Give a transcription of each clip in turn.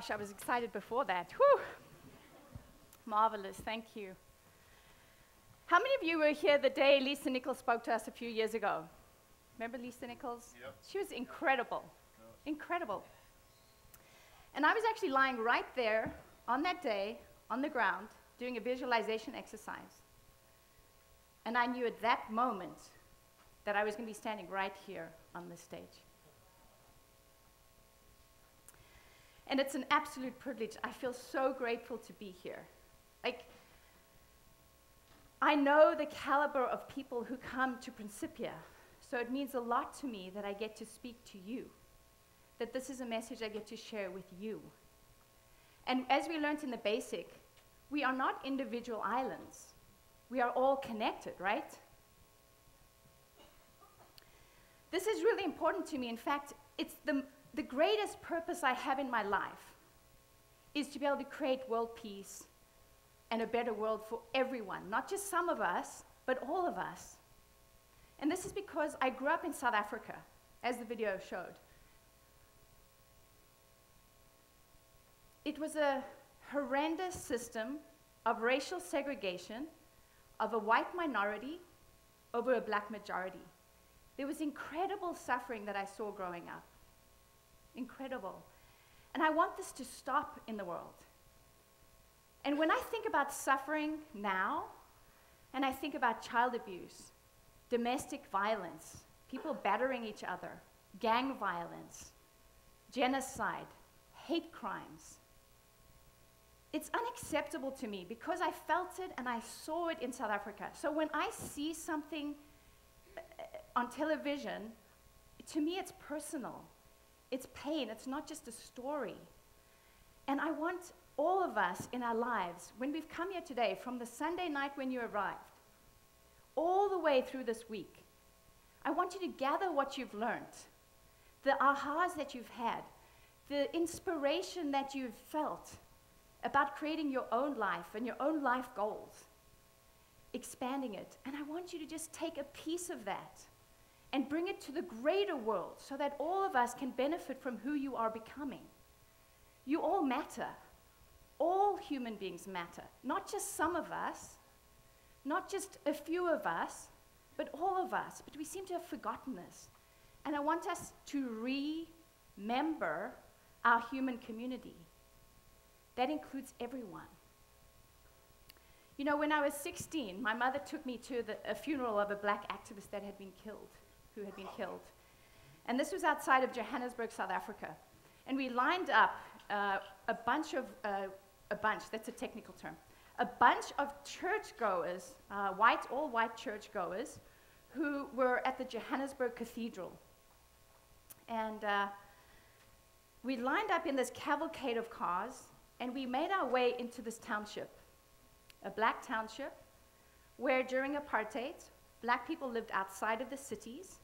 gosh, I was excited before that. Whew. Marvelous, thank you. How many of you were here the day Lisa Nichols spoke to us a few years ago? Remember Lisa Nichols? Yep. She was incredible, incredible. And I was actually lying right there on that day, on the ground, doing a visualization exercise. And I knew at that moment that I was going to be standing right here on this stage. And it's an absolute privilege. I feel so grateful to be here. Like, I know the caliber of people who come to Principia, so it means a lot to me that I get to speak to you, that this is a message I get to share with you. And as we learned in the basic, we are not individual islands. We are all connected, right? This is really important to me. In fact, it's the greatest purpose I have in my life is to be able to create world peace and a better world for everyone, not just some of us, but all of us. And this is because I grew up in South Africa, as the video showed. It was a horrendous system of racial segregation of a white minority over a black majority. There was incredible suffering that I saw growing up. Incredible. And I want this to stop in the world. And when I think about suffering now, and I think about child abuse, domestic violence, people battering each other, gang violence, genocide, hate crimes, it's unacceptable to me because I felt it and I saw it in South Africa. So when I see something on television, to me it's personal. It's pain. It's not just a story. And I want all of us in our lives, when we've come here today, from the Sunday night when you arrived, all the way through this week, I want you to gather what you've learned, the ahas that you've had, the inspiration that you've felt about creating your own life and your own life goals, expanding it. And I want you to just take a piece of that and bring it to the greater world so that all of us can benefit from who you are becoming. You all matter. All human beings matter. Not just some of us, not just a few of us, but all of us. But we seem to have forgotten this. And I want us to remember our human community. That includes everyone. You know, when I was 16, my mother took me to a funeral of a black activist that had been killed. And this was outside of Johannesburg, South Africa. And we lined up a bunch, that's a technical term, a bunch of churchgoers, all white churchgoers, who were at the Johannesburg Cathedral. And we lined up in this cavalcade of cars, and we made our way into this township, a black township, where during apartheid, black people lived outside of the cities.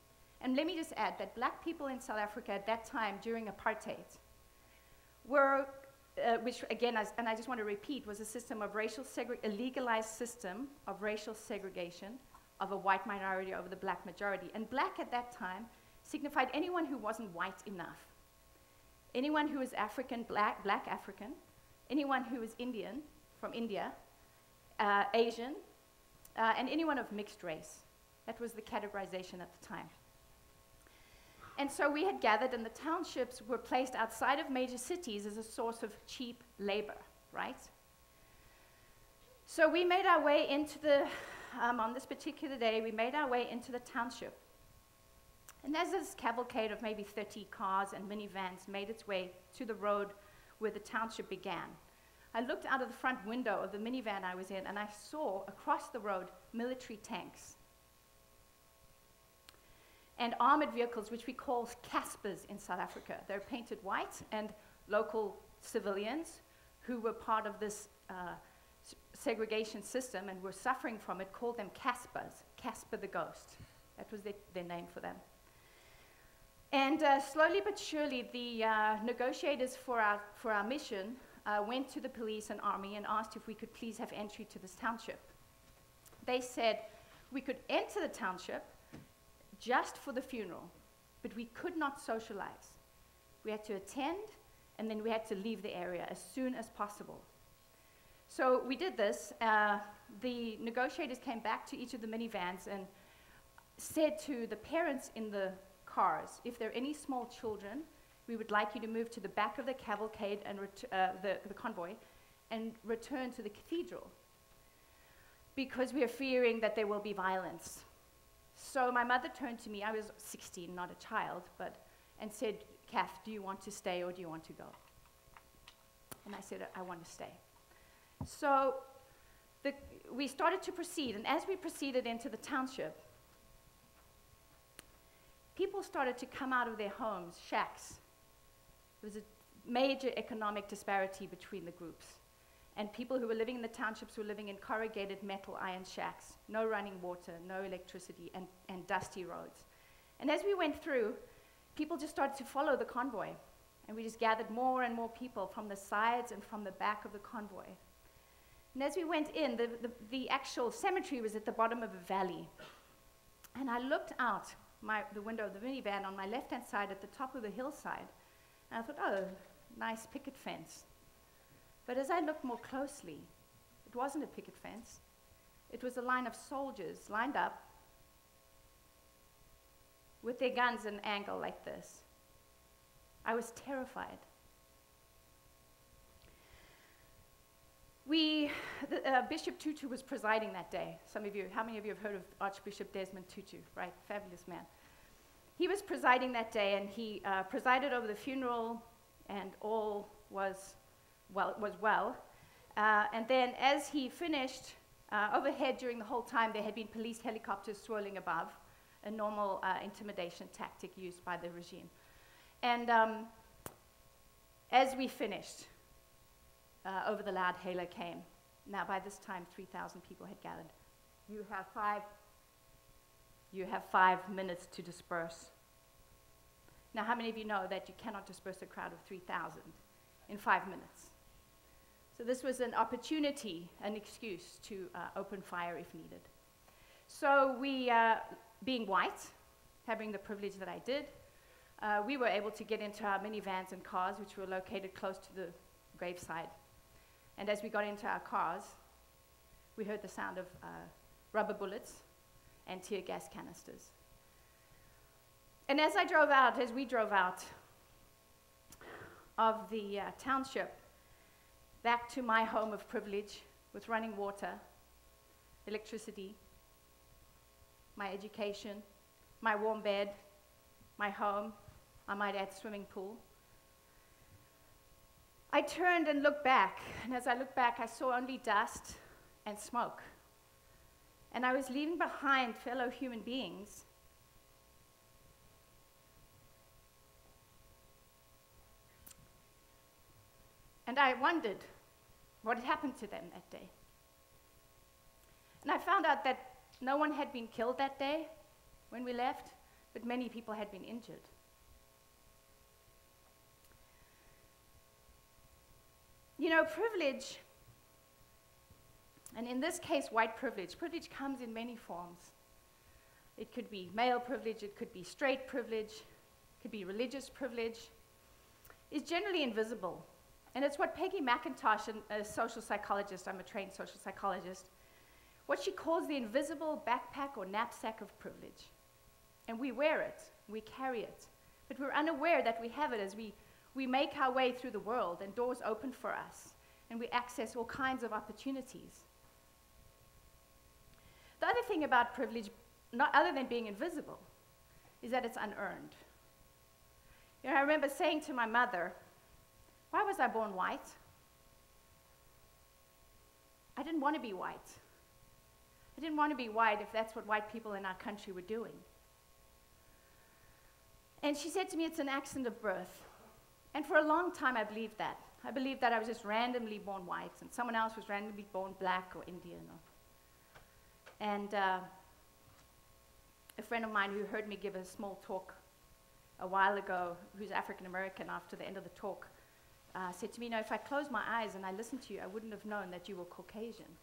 And let me just add that black people in South Africa at that time during apartheid were, which again, and I just want to repeat, was a system of a legalized system of racial segregation of a white minority over the black majority. And black at that time signified anyone who wasn't white enough. Anyone who was African, black African, anyone who was Indian, from India, Asian, and anyone of mixed race. That was the categorization at the time. And so we had gathered, and the townships were placed outside of major cities as a source of cheap labor, right? So we made our way into on this particular day, we made our way into the township. And as this cavalcade of maybe 30 cars and minivans made its way to the road where the township began, I looked out of the front window of the minivan I was in, and I saw across the road military tanks and armored vehicles, which we call Caspers in South Africa. They're painted white, and local civilians who were part of this segregation system and were suffering from it called them Caspers, Casper the Ghost. That was their name for them. And slowly but surely, the negotiators for our mission went to the police and army and asked if we could please have entry to this township. They said we could enter the township just for the funeral, but we could not socialize. We had to attend, and then we had to leave the area as soon as possible. So we did this. The negotiators came back to each of the minivans and said to the parents in the cars, if there are any small children, we would like you to move to the back of the cavalcade and the convoy and return to the cathedral, because we are fearing that there will be violence. So my mother turned to me, I was 16, not a child, and said, Cath, do you want to stay or do you want to go? And I said, I want to stay. So we started to proceed, and as we proceeded into the township, people started to come out of their homes, shacks. There was a major economic disparity between the groups. And people who were living in the townships were living in corrugated metal iron shacks, no running water, no electricity, and dusty roads. And as we went through, people just started to follow the convoy. And we just gathered more and more people from the sides and from the back of the convoy. And as we went in, the actual cemetery was at the bottom of a valley. And I looked out the window of the minivan on my left-hand side at the top of the hillside. And I thought, oh, nice picket fence. But as I looked more closely, it wasn't a picket fence. It was a line of soldiers lined up with their guns at an angle like this. I was terrified. Bishop Tutu was presiding that day. How many of you have heard of Archbishop Desmond Tutu, right? Fabulous man. He was presiding that day, and he presided over the funeral, and all was well. And then as he finished, overhead during the whole time, there had been police helicopters swirling above, a normal intimidation tactic used by the regime. And as we finished, over the loud hailer came. Now, by this time, 3,000 people had gathered. You have 5 minutes to disperse. Now, how many of you know that you cannot disperse a crowd of 3,000 in 5 minutes? So this was an opportunity, an excuse to open fire if needed. So we, being white, having the privilege that I did, we were able to get into our minivans and cars, which were located close to the graveside. And as we got into our cars, we heard the sound of rubber bullets and tear gas canisters. And as we drove out of the township back to my home of privilege with running water, electricity, my education, my warm bed, my home, I might add swimming pool, I turned and looked back, and as I looked back, I saw only dust and smoke. And I was leaving behind fellow human beings and I wondered what had happened to them that day. And I found out that no one had been killed that day when we left, but many people had been injured. You know, privilege, and in this case, white privilege comes in many forms. It could be male privilege, it could be straight privilege, it could be religious privilege. It's generally invisible. And it's what Peggy McIntosh, a social psychologist, I'm a trained social psychologist, what she calls the invisible backpack or knapsack of privilege. And we wear it, we carry it, but we're unaware that we have it as we make our way through the world and doors open for us and we access all kinds of opportunities. The other thing about privilege, not other than being invisible, is that it's unearned. You know, I remember saying to my mother, why was I born white? I didn't want to be white. I didn't want to be white if that's what white people in our country were doing. And she said to me, it's an accident of birth. And for a long time, I believed that. I believed that I was just randomly born white, and someone else was randomly born black or Indian. And a friend of mine who heard me give a small talk a while ago, who's African American, after the end of the talk, said to me, if I closed my eyes and I listened to you, I wouldn't have known that you were Caucasian.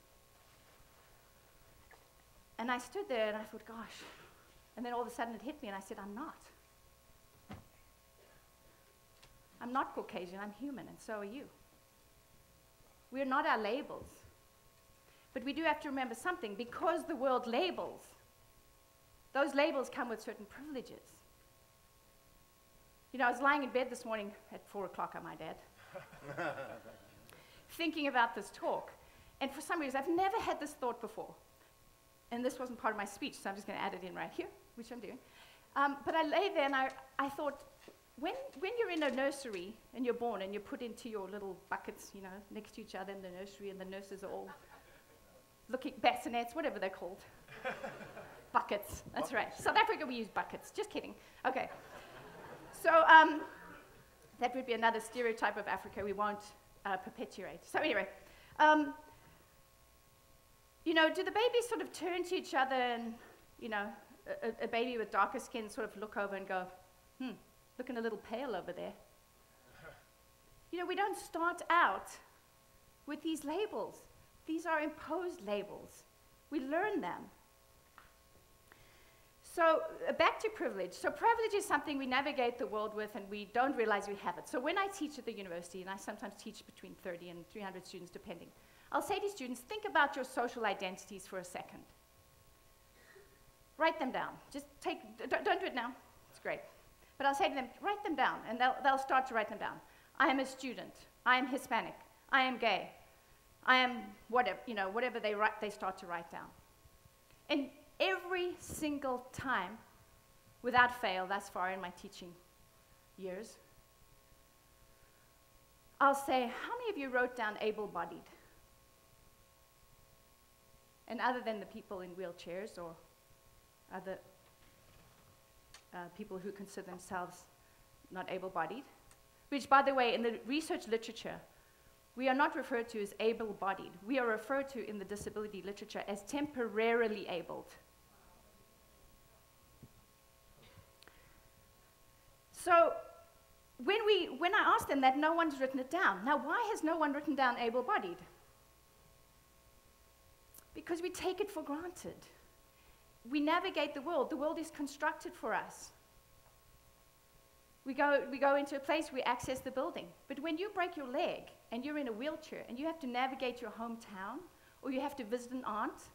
And I stood there and I thought, gosh. And then all of a sudden it hit me and I said, I'm not. I'm not Caucasian, I'm human, and so are you. We're not our labels. But we do have to remember something. Because the world labels, those labels come with certain privileges. You know, I was lying in bed this morning at 4 o'clock, I might add, thinking about this talk. And for some reason, I've never had this thought before. And this wasn't part of my speech, so I'm just going to add it in right here, which I'm doing. But I lay there and I thought, when you're in a nursery and you're born and you're put into your little buckets, you know, next to each other in the nursery, and the nurses are all looking, bassinets, whatever they're called. Buckets, that's right. South Africa, we use buckets. Just kidding. Okay. So that would be another stereotype of Africa we won't perpetuate. So anyway, you know, do the babies sort of turn to each other and, you know, a baby with darker skin sort of look over and go, looking a little pale over there. You know, we don't start out with these labels. These are imposed labels. We learn them. So back to privilege. So privilege is something we navigate the world with and we don't realize we have it. So when I teach at the university, and I sometimes teach between 30 and 300 students depending, I'll say to students, think about your social identities for a second. Write them down. Just don't do it now. It's great. But I'll say to them, write them down, and they'll start to write them down. I am a student. I am Hispanic. I am gay. I am whatever, you know, whatever they start to write down. And every single time, without fail, thus far in my teaching years, I'll say, how many of you wrote down able-bodied? And other than the people in wheelchairs or other people who consider themselves not able-bodied, which, by the way, in the research literature, we are not referred to as able-bodied. We are referred to in the disability literature as temporarily abled. So when I asked them that, no one's written it down. Now, why has no one written down able-bodied? Because we take it for granted. We navigate the world. The world is constructed for us. We go into a place, we access the building. But when you break your leg and you're in a wheelchair and you have to navigate your hometown, or you have to visit an aunt,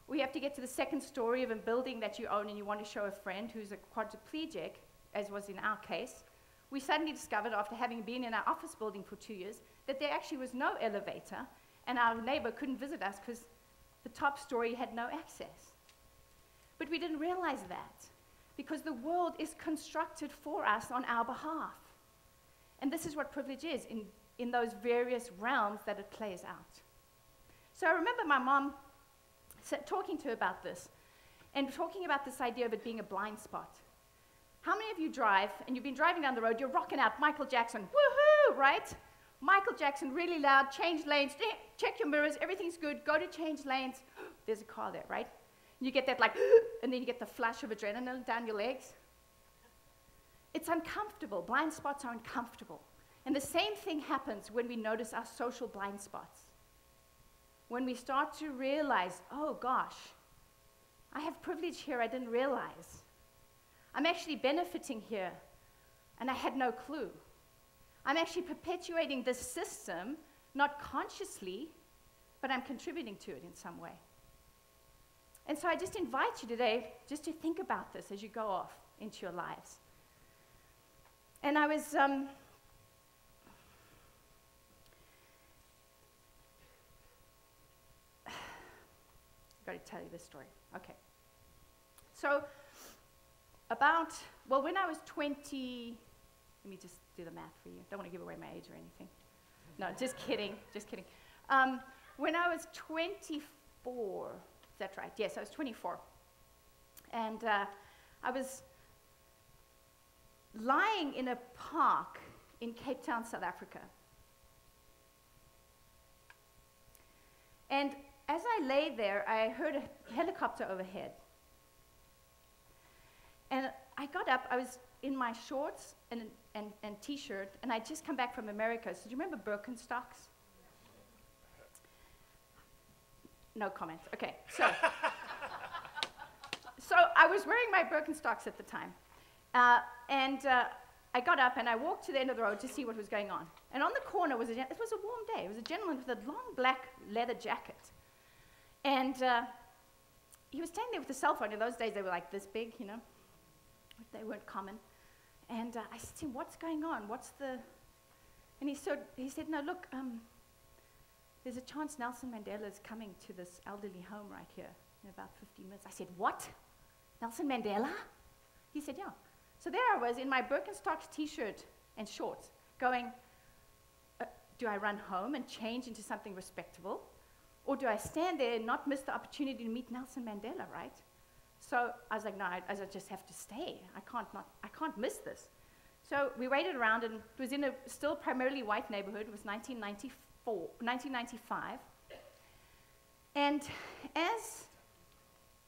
or you have to get to the second story of a building that you own and you want to show a friend who's a quadriplegic, as was in our case, we suddenly discovered, after having been in our office building for 2 years, that there actually was no elevator, and our neighbor couldn't visit us because the top story had no access. But we didn't realize that, because the world is constructed for us on our behalf. And this is what privilege is in those various realms that it plays out. So I remember my mom talking to her about this, and talking about this idea of it being a blind spot. How many of you drive, and you've been driving down the road, you're rocking out Michael Jackson, woohoo, right? Michael Jackson, really loud, change lanes, check your mirrors, everything's good, go to change lanes. There's a car there, right? You get that like, and then you get the flash of adrenaline down your legs. It's uncomfortable. Blind spots are uncomfortable. And the same thing happens when we notice our social blind spots. When we start to realize, oh gosh, I have privilege here I didn't realize. I'm actually benefiting here, and I had no clue. I'm actually perpetuating this system, not consciously, but I'm contributing to it in some way. And so I just invite you today just to think about this as you go off into your lives. And I was, I've got to tell you this story. Okay. So when I was 20, let me just do the math for you. Don't want to give away my age or anything. No, just kidding, just kidding. When I was 24, is that right? Yes, I was 24. And I was lying in a park in Cape Town, South Africa. And as I lay there, I heard a helicopter overhead. And I got up, I was in my shorts and t-shirt, and I'd just come back from America. So do you remember Birkenstocks? No comment. Okay, so I was wearing my Birkenstocks at the time. And I got up and I walked to the end of the road to see what was going on. And on the corner was it was a warm day. It was a gentleman with a long black leather jacket. And he was standing there with a cell phone. In those days, they were like this big, you know. They weren't common. And I said to him, what's going on? And he said, no, look, there's a chance Nelson Mandela is coming to this elderly home right here in about 15 minutes. I said, what? Nelson Mandela? He said, yeah. So there I was in my Birkenstocks t-shirt and shorts going, do I run home and change into something respectable? Or do I stand there and not miss the opportunity to meet Nelson Mandela, right? So I was like, no, I just have to stay. I can't miss this. So we waited around, and it was in a still primarily white neighborhood. It was 1995. And as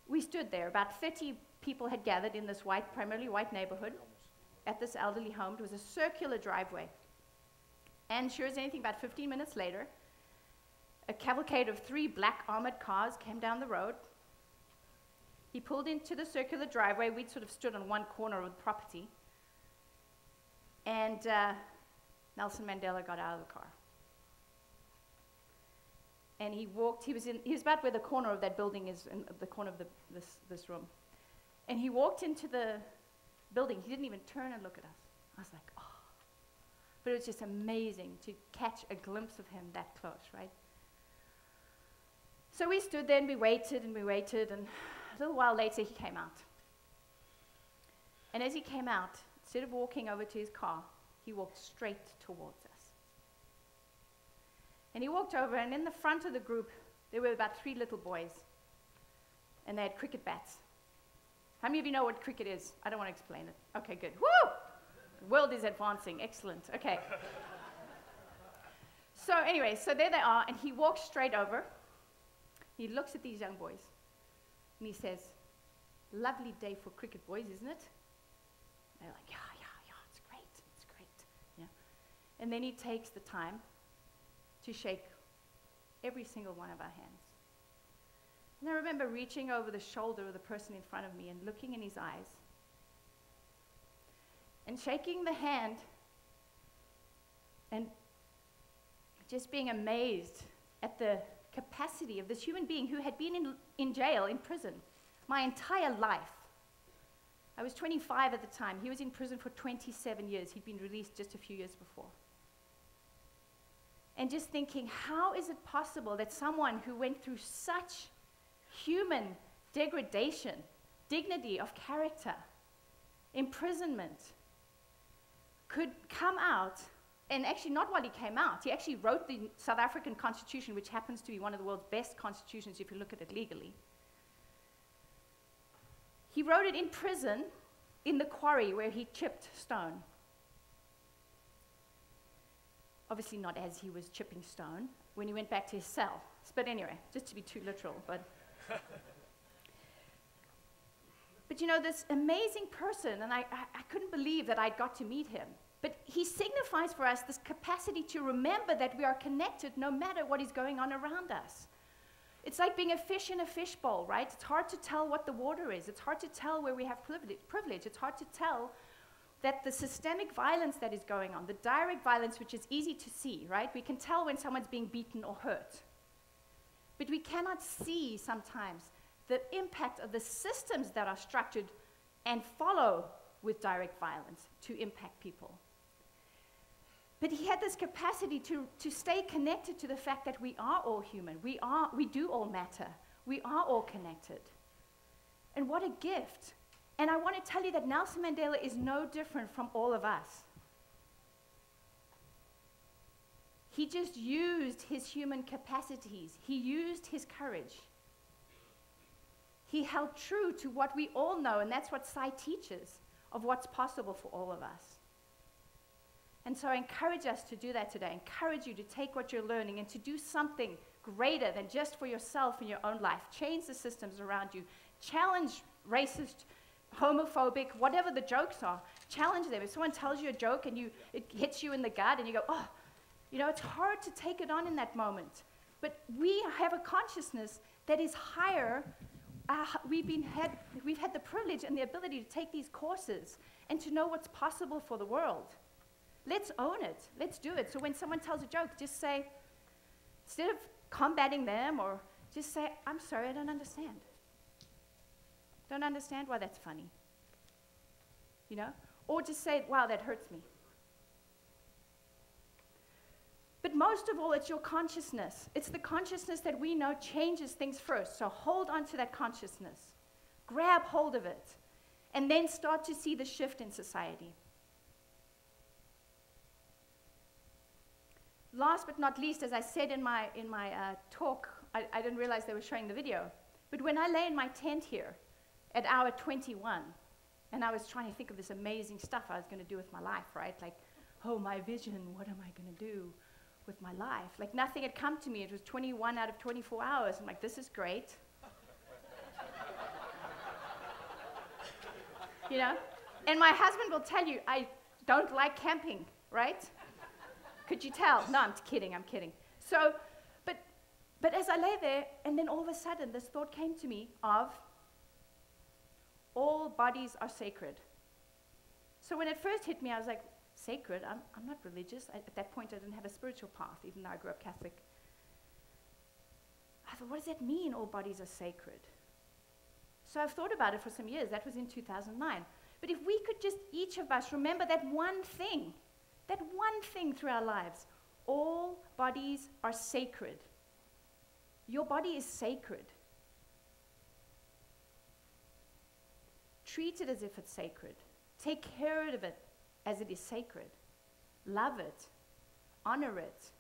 we stood there, about 30 people had gathered in this primarily white neighborhood at this elderly home. It was a circular driveway. And sure as anything, about 15 minutes later, a cavalcade of 3 black armored cars came down the road. He pulled into the circular driveway. We'd sort of stood on one corner of the property. And Nelson Mandela got out of the car. And he walked, he was about where the corner of that building is, in the corner of this room. And he walked into the building. He didn't even turn and look at us. I was like, oh. But it was just amazing to catch a glimpse of him that close, right? So we stood there and we waited, and a little while later he came out. And as he came out, instead of walking over to his car, he walked straight towards us. And he walked over, and in the front of the group, there were about 3 little boys, and they had cricket bats. How many of you know what cricket is? I don't want to explain it. Okay, good. Woo! The world is advancing. Excellent. Okay. So anyway, so there they are, and he walks straight over. He looks at these young boys, and he says, lovely day for cricket, boys, isn't it? They're like, yeah, it's great. Yeah. And then he takes the time to shake every single one of our hands. And I remember reaching over the shoulder of the person in front of me and looking in his eyes and shaking the hand and just being amazed at the capacity of this human being who had been in jail, in prison, my entire life. I was 25 at the time. He was in prison for 27 years. He'd been released just a few years before. And just thinking, how is it possible that someone who went through such human degradation, dignity of character, imprisonment, could come out, and actually not while he came out, he actually wrote the South African Constitution, which happens to be one of the world's best constitutions if you look at it legally. He wrote it in prison, in the quarry where he chipped stone. Obviously not as he was chipping stone, when he went back to his cell. But anyway, just to be too literal. But you know, this amazing person, and I couldn't believe that I'd got to meet him. But he signifies for us this capacity to remember that we are connected no matter what is going on around us. It's like being a fish in a fishbowl, right? It's hard to tell what the water is. It's hard to tell where we have privilege. It's hard to tell that the systemic violence that is going on, the direct violence, which is easy to see, right? We can tell when someone's being beaten or hurt. But we cannot see sometimes the impact of the systems that are structured and follow with direct violence to impact people. But he had this capacity to stay connected to the fact that we are all human. We do all matter. We are all connected. And what a gift. And I want to tell you that Nelson Mandela is no different from all of us. He just used his human capacities. He used his courage. He held true to what we all know, and that's what Sai teaches, of what's possible for all of us. And so I encourage us to do that today. I encourage you to take what you're learning and to do something greater than just for yourself in your own life. Change the systems around you. Challenge racist, homophobic, whatever the jokes are. Challenge them. If someone tells you a joke and it hits you in the gut and you go, oh, you know, it's hard to take it on in that moment. But we have a consciousness that is higher we've had the privilege and the ability to take these courses and to know what's possible for the world. Let's own it. Let's do it. So when someone tells a joke, just say, instead of combating them, or just say, I'm sorry, I don't understand. Don't understand why that's funny. You know? Or just say, wow, that hurts me. But most of all, it's your consciousness. It's the consciousness that we know changes things first. So hold on to that consciousness. Grab hold of it. And then start to see the shift in society. Last but not least, as I said in my talk, I didn't realize they were showing the video, but when I lay in my tent here at hour 21, and I was trying to think of this amazing stuff I was going to do with my life, right? Like, oh, my vision, what am I going to do with my life? Like, nothing had come to me. It was 21 out of 24 hours. I'm like, this is great. You know? And my husband will tell you, I don't like camping, right? Could you tell? No, I'm kidding. So, but as I lay there, and then all of a sudden, this thought came to me of, all bodies are sacred. So when it first hit me, I was like, sacred? I'm not religious. At that point, I didn't have a spiritual path, even though I grew up Catholic. I thought, what does that mean, all bodies are sacred? So I've thought about it for some years. That was in 2009. But if we could just, each of us, remember that one thing through our lives, all bodies are sacred. Your body is sacred. Treat it as if it's sacred. Take care of it as it is sacred. Love it. Honor it.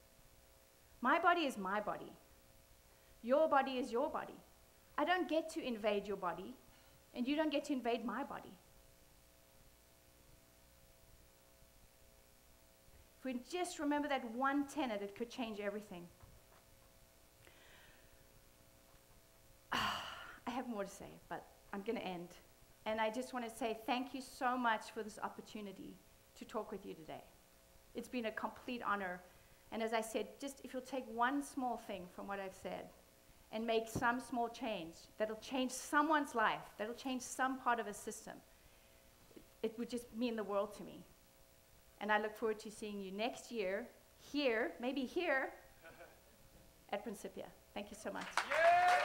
My body is my body. Your body is your body. I don't get to invade your body, and you don't get to invade my body. If we just remember that one tenet, it could change everything. I have more to say, but I'm going to end. And I just want to say thank you so much for this opportunity to talk with you today. It's been a complete honor. And as I said, just if you'll take one small thing from what I've said and make some small change that'll change someone's life, that'll change some part of a system, it would just mean the world to me. And I look forward to seeing you next year, here, maybe here, at Principia. Thank you so much. Yeah!